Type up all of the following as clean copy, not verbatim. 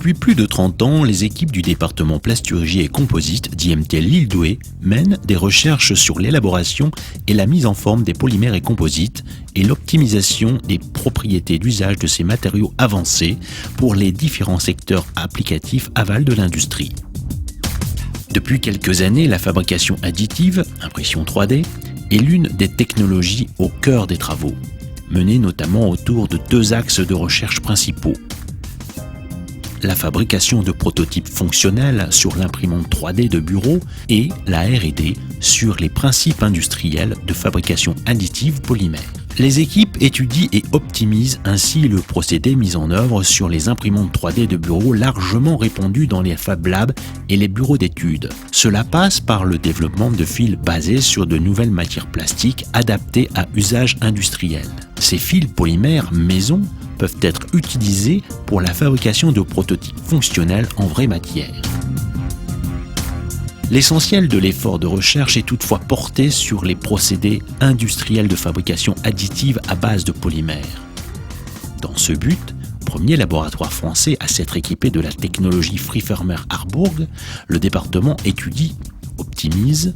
Depuis plus de 30 ans, les équipes du département plasturgie et composite d'IMT Lille-Douai mènent des recherches sur l'élaboration et la mise en forme des polymères et composites et l'optimisation des propriétés d'usage de ces matériaux avancés pour les différents secteurs applicatifs aval de l'industrie. Depuis quelques années, la fabrication additive, impression 3D, est l'une des technologies au cœur des travaux, menés notamment autour de deux axes de recherche principaux. La fabrication de prototypes fonctionnels sur l'imprimante 3D de bureau et la R&D sur les principes industriels de fabrication additive polymère. Les équipes étudient et optimisent ainsi le procédé mis en œuvre sur les imprimantes 3D de bureau largement répandues dans les Fab Labs et les bureaux d'études. Cela passe par le développement de fils basés sur de nouvelles matières plastiques adaptées à usage industriel. Ces fils polymères maison peuvent être utilisés pour la fabrication de prototypes fonctionnels en vraie matière. L'essentiel de l'effort de recherche est toutefois porté sur les procédés industriels de fabrication additive à base de polymères. Dans ce but, premier laboratoire français à s'être équipé de la technologie Freeformer Harburg, le département étudie, optimise,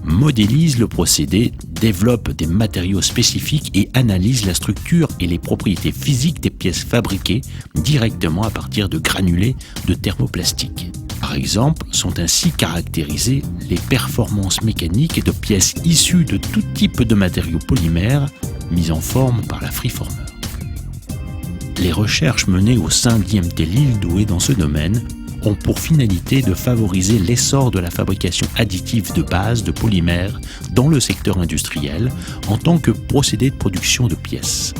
modélise le procédé, développe des matériaux spécifiques et analyse la structure et les propriétés physiques des pièces fabriquées directement à partir de granulés de thermoplastique. Par exemple, sont ainsi caractérisées les performances mécaniques de pièces issues de tout type de matériaux polymères mises en forme par la Freeformer. Les recherches menées au sein d'IMT Lille-Douai dans ce domaine ont pour finalité de favoriser l'essor de la fabrication additive de base de polymères dans le secteur industriel en tant que procédé de production de pièces.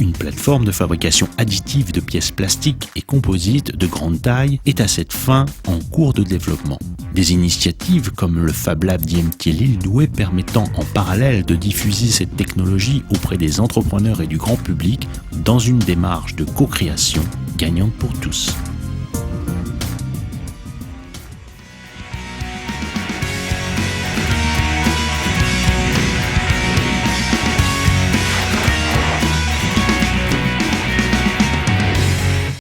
Une plateforme de fabrication additive de pièces plastiques et composites de grande taille est à cette fin en cours de développement. Des initiatives comme le Fab Lab d'IMT Lille-Douai permettant en parallèle de diffuser cette technologie auprès des entrepreneurs et du grand public dans une démarche de co-création gagnante pour tous.